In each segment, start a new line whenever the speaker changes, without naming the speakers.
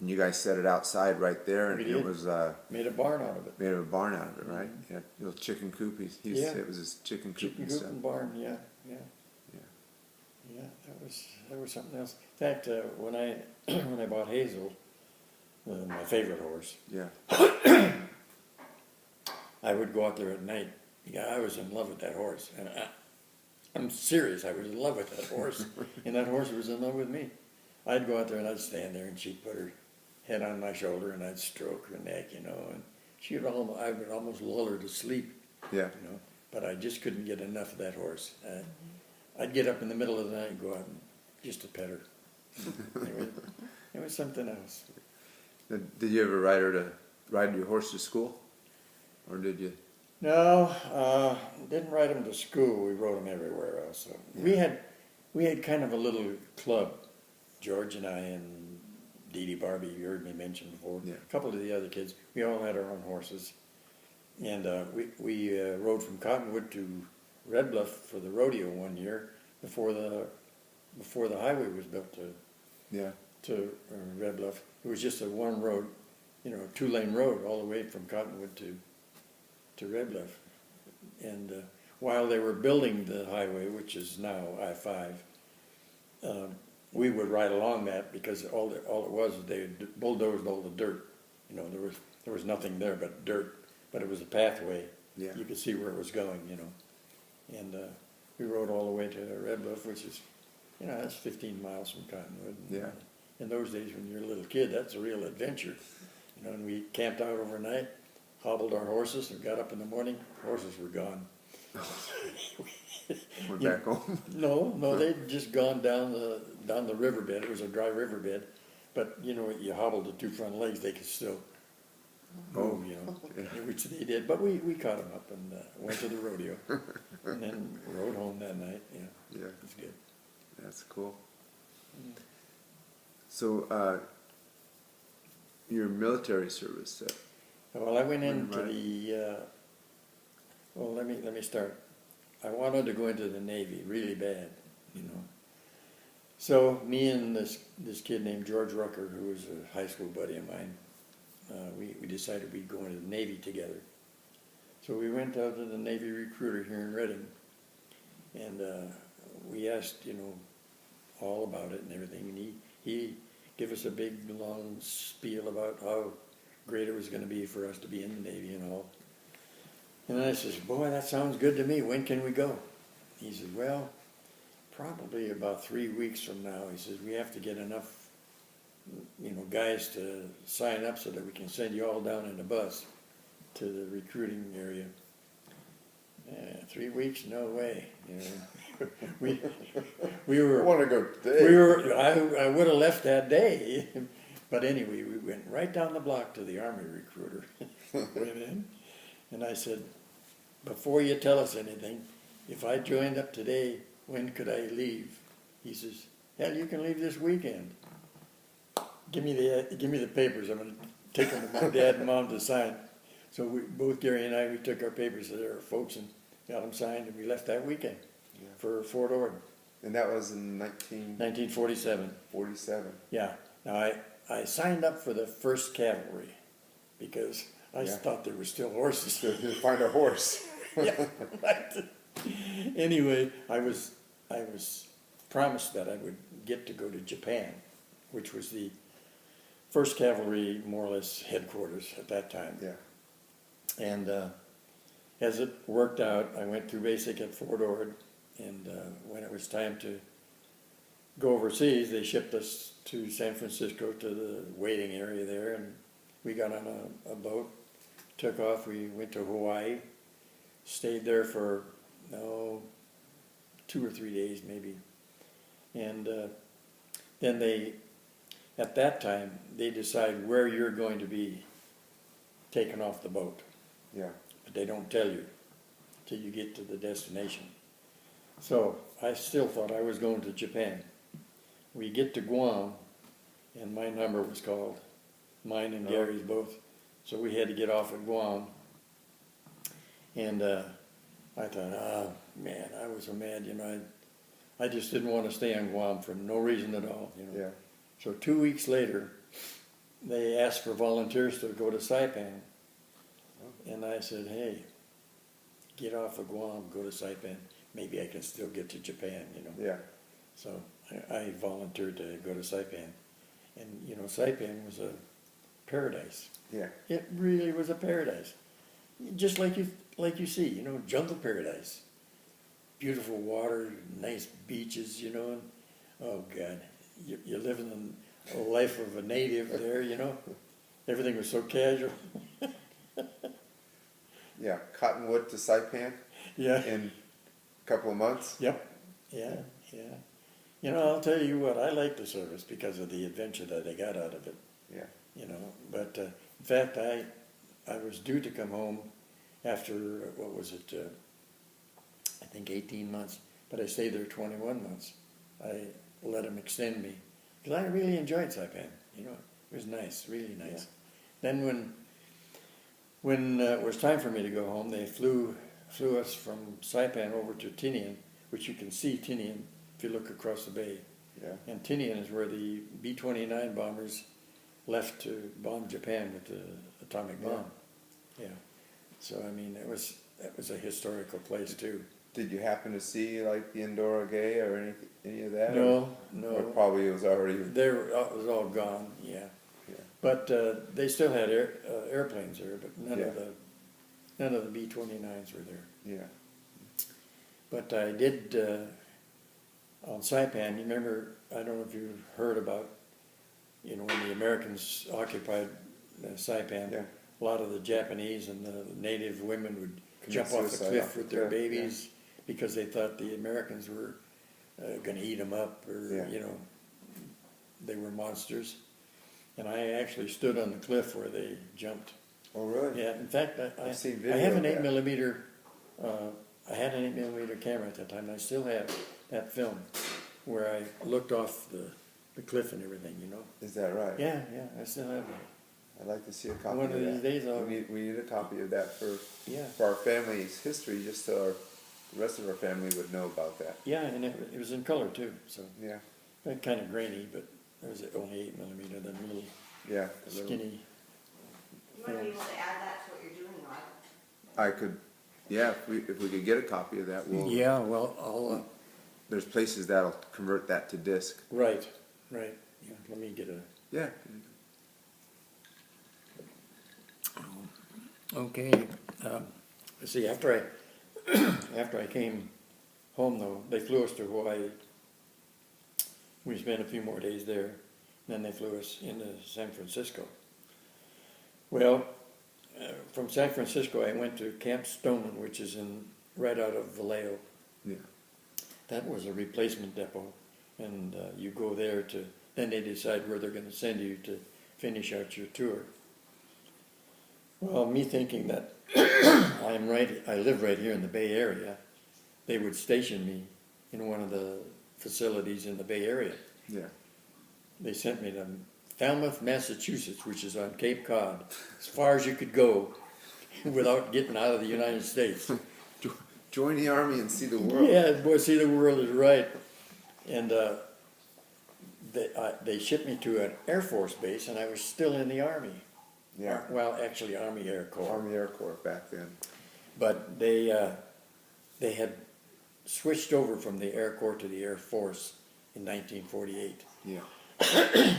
And you guys set it outside right there, and
We
it
did.
was
Made a barn out of it.
made a barn out of it, right? Yeah, little chicken coop. He
Yeah.
said it was his chicken coop
Chicken
and
coop
stuff.
and barn, yeah.
Yeah.
Yeah, that was something else. In fact, when I when I bought Hazel, my favorite horse,
Yeah.
I would go out there at night. Yeah, I was in love with that horse, and I'm serious. I was in love with that horse, and that horse was in love with me. I'd go out there and I'd stand there, and she'd put her head on my shoulder, and I'd stroke her neck, you know, and I would almost lull her to sleep,
Yeah.
you know. But I just couldn't get enough of that horse. I'd get up in the middle of the night and go out and just to pet her. It was something else.
Did you ever ride your horse to school, or did you?
No, didn't ride him to school. We rode him everywhere else. So
Yeah.
we had kind of a little club, George and I and Dee Dee Barbie. You heard me mention before.
Yeah.
A couple of the other kids. We all had our own horses, and we rode from Cottonwood to Red Bluff for the rodeo one year before the highway was built
Yeah.
to Red Bluff. It was just a one road, you know, 2-lane road all the way from Cottonwood to Red Bluff. And while they were building the highway, which is now I-5, we would ride along that because all it was they had bulldozed all the dirt. You know, there was nothing there but dirt, but it was a pathway.
Yeah.
You could see where it was going, you know. And we rode all the way to Red Bluff, which is, you know, that's 15 miles from Cottonwood.
Yeah.
In those days, when you're a little kid, that's a real adventure. You know, and we camped out overnight, hobbled our horses, and got up in the morning. Horses were gone.
We're back home.
No, they'd just gone down the riverbed. It was a dry riverbed, but you know, you hobbled the two front legs, they could still move, you know,
Yeah.
which they did. But we caught them up and went to the rodeo, and then rode home that night. Yeah,
Yeah.
it was good.
That's cool. So, your military service.
Well, I went
When
into
right?
the. Well, let me start. I wanted to go into the Navy really bad, you know. So me and this kid named George Rucker, who was a high school buddy of mine, we decided we'd go into the Navy together. So we went out to the Navy recruiter here in Reading, and we asked, you know, all about it and everything, and he gave us a big long spiel about how great it was going to be for us to be in the Navy and all. And I says, boy, that sounds good to me. When can we go? He said, well, probably about 3 weeks from now. He says, we have to get enough, you know, guys to sign up so that we can send you all down in a bus to the recruiting area. 3 weeks? No way. You know, we were.
I want to go today.
I would have left that day, but anyway, we went right down the block to the Army recruiter. Went in, and I said, before you tell us anything, if I joined up today, when could I leave? He says, hell, you can leave this weekend. Give me the papers. I'm going to take them to my dad and mom to sign. So both Gary and I, we took our papers to their folks and got them signed, and we left that weekend for Fort Ord.
And that was in 1947.
1947. Yeah. Now I signed up for the 1st Cavalry because I thought there were still horses.
To find a horse.
Yeah. Right. Anyway, I was promised that I would get to go to Japan, which was the 1st Cavalry more or less headquarters at that time.
Yeah.
And as it worked out, I went through basic at Fort Ord, and when it was time to go overseas, they shipped us to San Francisco to the waiting area there, and we got on a boat, took off. We went to Hawaii, stayed there for 2 or 3 days maybe, and then at that time they decide where you're going to be taken off the boat.
Yeah.
But they don't tell you till you get to the destination. So I still thought I was going to Japan. We get to Guam, and my number was called, mine and Gary's both. So we had to get off at Guam. And I thought, oh man, I was so mad, you know. I just didn't want to stay on Guam for no reason at all, you know.
Yeah.
So 2 weeks later, they asked for volunteers to go to Saipan. And I said, hey, get off of Guam, go to Saipan. Maybe I can still get to Japan, you know.
Yeah.
So I volunteered to go to Saipan. And, you know, Saipan was a paradise.
Yeah.
It really was a paradise. Just like you see, you know, jungle paradise. Beautiful water, nice beaches, you know. And, oh, God, you're living the life of a native there, you know. Everything was so casual.
Yeah. Cottonwood to Saipan
Yeah.
in a couple of months.
Yep. Yeah, yeah. You know, I'll tell you what, I like the service because of the adventure that I got out of it.
Yeah.
You know, but in fact, I was due to come home after, what was it, I think 18 months, but I stayed there 21 months. I let them extend me, because I really enjoyed Saipan, you know, it was nice, really nice.
Yeah.
Then when it was time for me to go home, they flew us from Saipan over to Tinian, which you can see Tinian if you look across the bay.
Yeah.
And Tinian is where the B-29 bombers left to bomb Japan with the atomic bomb. Yeah. So I mean, that was a historical place too.
Did you happen to see like the Indora Gay or any of that?
No.
Or probably it was already.
It was all gone. Yeah.
Yeah.
But they still had airplanes there, but none of the B-29s were there.
Yeah.
But I did on Saipan. You remember? I don't know if you heard about. You know, when the Americans occupied Saipan,
Yeah.
a lot of the Japanese and the native women would
Commit
jump off the
suicide
cliff
off
with
the
their
cliff,
babies because they thought the Americans were going to eat them up, or you know, they were monsters. And I actually stood on the cliff where they jumped.
Oh, really?
Yeah. In fact,
I've seen
I
video
have an
of that.
8mm. I had an 8mm camera at that time. And I still have that film where I looked off the cliff and everything. You know.
Is that right?
Yeah, I still have it.
I'd like to see a copy
One
of
of
that.
these days I'll-
We need a copy of that for
Yeah.
our family's history, just so the rest of our family would know about that.
Yeah, and it was in color too, so
Yeah.
kind of grainy, but it was only 8mm, then little
Yeah. a little-
skinny.
You want to be able to add that to what you're doing, Rod?
I could, yeah, if we could get a copy of that, we'll.
Yeah, well, I'll,
There's places that'll convert that to disc.
right. Yeah, let me get a.
Yeah.
Okay. See, after I came home though, they flew us to Hawaii. We spent a few more days there. Then they flew us into San Francisco. Well, from San Francisco, I went to Camp Stoneman, which is right out of Vallejo.
Yeah.
That was a replacement depot, and you go there to. Then they decide where they're going to send you to finish out your tour. Well, me thinking that I live right here in the Bay Area, they would station me in one of the facilities in the Bay Area.
Yeah.
They sent me to Falmouth, Massachusetts, which is on Cape Cod, as far as you could go without getting out of the United States.
Join the army and see the world.
Yeah, boy, see the world is right. And they shipped me to an Air Force base, and I was still in the Army.
Yeah.
Well, actually, Army Air Corps.
Army Air Corps back then.
But they had switched over from the Air Corps to the Air Force in 1948.
Yeah.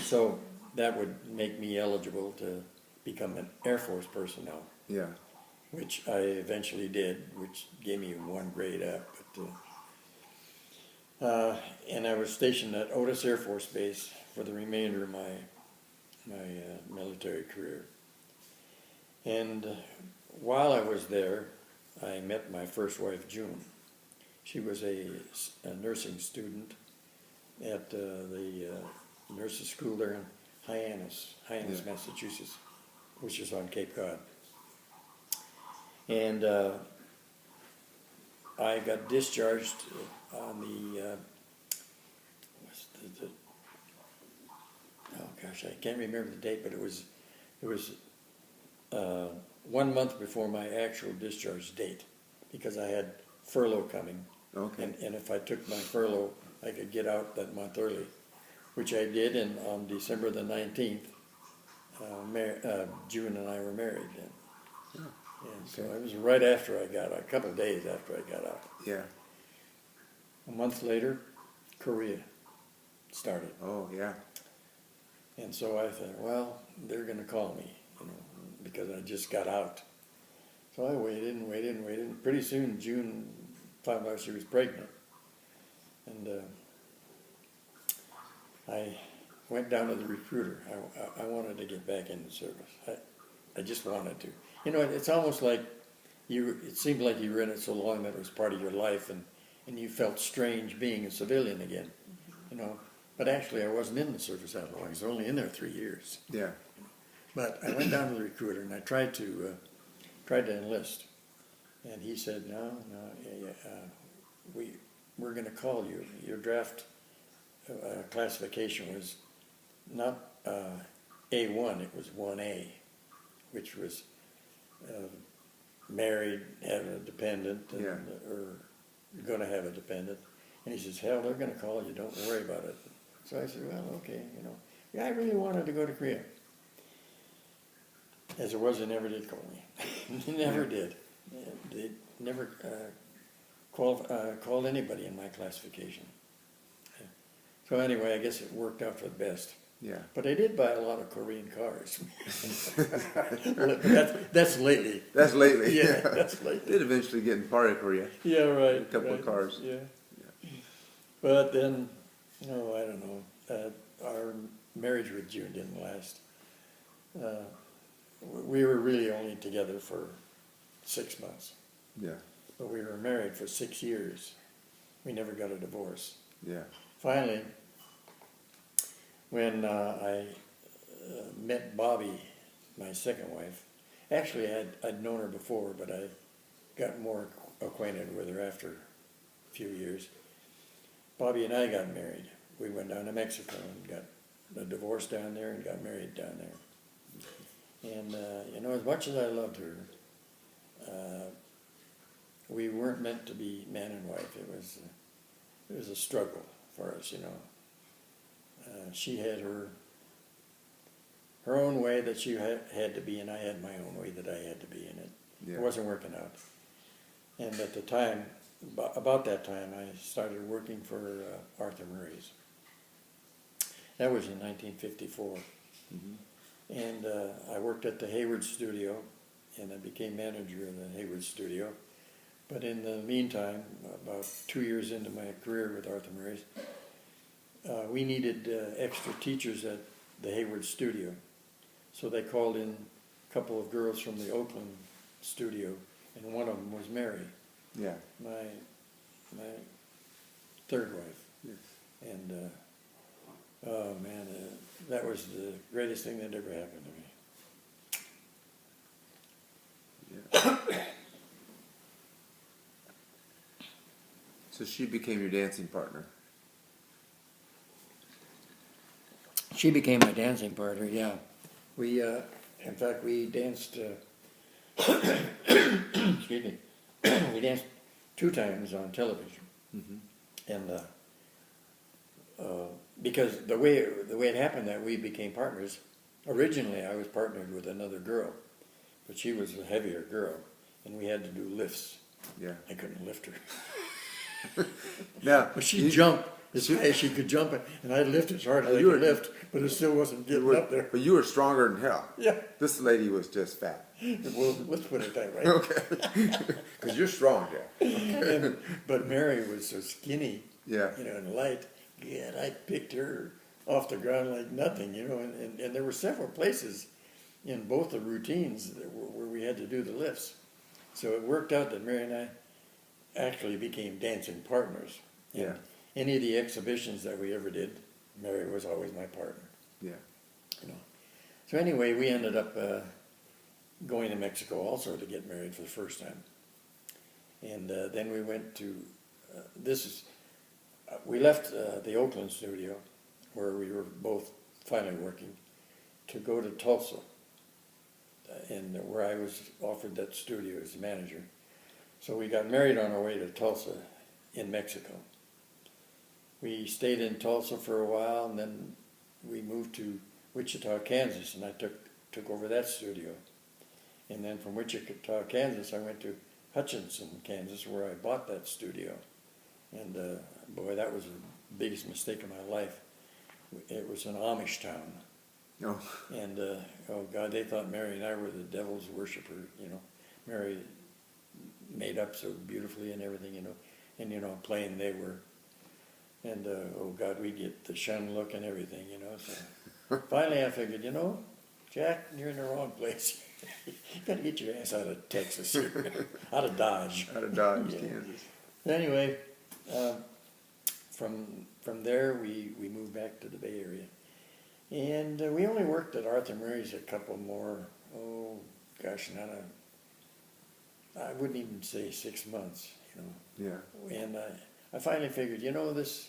So that would make me eligible to become an Air Force personnel,
Yeah.
which I eventually did, which gave me one grade up. And I was stationed at Otis Air Force Base for the remainder of my military career. And while I was there, I met my first wife, June. She was a nursing student at the nurses' school there in Hyannis,
Yeah.
Massachusetts, which is on Cape Cod. And I got discharged on the, oh gosh, I can't remember the date, but it was 1 month before my actual discharge date, because I had furlough coming.
Okay.
And if I took my furlough, I could get out that month early, which I did, and on December the 19th, June and I were married then.
Oh,
And so it was right after I got out, a couple of days after I got out.
yeah.
A month later, Korea started.
Oh, yeah.
And so I thought, well, they're going to call me, you know, because I just got out. So I waited and waited and waited. And pretty soon, June found out she was pregnant. And I went down to the recruiter. I wanted to get back in the service. I just wanted to. You know, it's almost like it seemed like you were in it so long that it was part of your life, and you felt strange being a civilian again, you know. But actually, I wasn't in the service that long. I was only in there 3 years.
Yeah.
But I went down to the recruiter and I tried to enlist, and he said, no, we're going to call you. Your draft classification was not A1, it was 1A, which was married, having a dependent, and,
Yeah.
or going to have a dependent. And he says, hell, they're going to call you, don't worry about it. So I said, well, okay, you know. Yeah, I really wanted to go to Korea. As it was, they never did call me. They never did. They never called anybody in my classification. So anyway, I guess it worked out for the best.
Yeah.
But I did buy a lot of Korean cars. that's lately.
That's lately.
Yeah, that's lately.
Did eventually get in part of Korea.
Yeah, right.
A couple of
right.
cars.
Yeah. But then, no, I don't know. Our marriage with June didn't last. We were really only together for 6 months.
Yeah.
But we were married for 6 years. We never got a divorce.
Yeah.
Finally, when I met Bobby, my second wife, actually I'd known her before, but I got more acquainted with her after a few years. Bobby and I got married. We went down to Mexico and got a divorce down there and got married down there. And, you know, as much as I loved her, we weren't meant to be man and wife. It was a struggle for us, you know. She had her own way that she had to be, and I had my own way that I had to be in it.
Yeah.
It wasn't working out. And at the time, about that time, I started working for Arthur Murray's. That was in 1954.
Mm-hmm.
And I worked at the Hayward studio, and I became manager of the Hayward studio. But in the meantime, about 2 years into my career with Arthur Murray's, we needed extra teachers at the Hayward studio. So they called in a couple of girls from the Oakland studio, and one of them was Mary,
Yeah.
my third wife.
Yes.
And, oh man, that was the greatest thing that ever happened to me.
Yeah. So she became your dancing partner.
She became my dancing partner, yeah. We, in fact, we danced, excuse me, we danced 2 times on television.
Mm-hmm.
And because the way it happened that we became partners, originally I was partnered with another girl, but she was a heavier girl, and we had to do lifts.
Yeah.
I couldn't lift her.
Now,
But she jumped as high as she could jump, and I lifted as hard as I
You were-
could lift, but it still wasn't
you
getting
were,
up there.
but you were stronger than hell.
Yeah,
This lady was just fat.
well, let's put it that way.
Okay. Because you're strong, Jeff.
But Mary was so skinny,
Yeah.
you know, and light. Yeah, and I picked her off the ground like nothing, you know, and there were several places in both the routines where we had to do the lifts. So it worked out that Mary and I actually became dancing partners. And
Yeah.
any of the exhibitions that we ever did, Mary was always my partner,
Yeah.
you know. So anyway, we ended up going to Mexico also to get married for the first time. And then we went to, we left the Oakland studio, where we were both finally working, to go to Tulsa, and where I was offered that studio as manager. So we got married on our way to Tulsa in Mexico. We stayed in Tulsa for a while, and then we moved to Wichita, Kansas, and I took over that studio. And then from Wichita, Kansas, I went to Hutchinson, Kansas, where I bought that studio. And boy, that was the biggest mistake of my life. It was an Amish town.
Oh,
And, oh God, they thought Mary and I were the devil's worshiper, you know. Mary made up so beautifully and everything, you know. And, you know, plain they were. And, oh God, we'd get the shun look and everything, you know. So finally I figured, you know, Jack, you're in the wrong place. You gotta get your ass out of Texas, out of Dodge.
out of Dodge,
Yeah.
Kansas.
Anyway, from there we moved back to the Bay Area, and we only worked at Arthur Murray's a couple more. Oh gosh, I wouldn't even say 6 months, you know.
Yeah.
And I finally figured, you know, this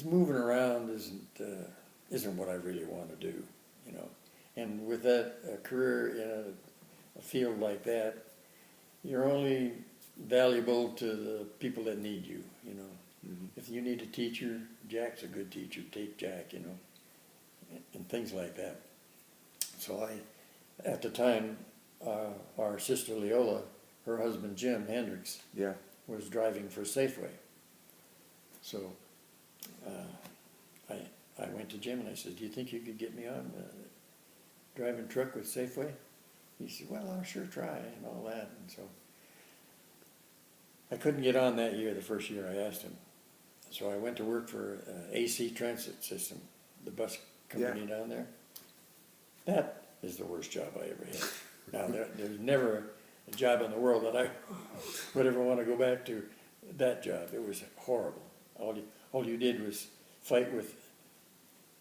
moving around isn't what I really want to do, you know. And with that career in a field like that, you're only valuable to the people that need you, you know.
Mm-hmm.
If you need a teacher, Jack's a good teacher, take Jack, you know, and things like that. So at the time, our sister Leola, her husband Jim Hendricks,
Yeah.
was driving for Safeway. So I went to Jim and I said, do you think you could get me on driving truck with Safeway? He said, well, I'll sure try and all that. And so I couldn't get on that year, the first year I asked him. So I went to work for AC Transit System, the bus company down there. That is the worst job I ever had. Now, there's never a job in the world that I would ever want to go back to that job. It was horrible. All you did was fight with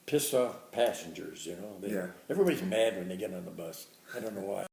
pissed off passengers, you know. Everybody's mad when they get on the bus. I don't know why.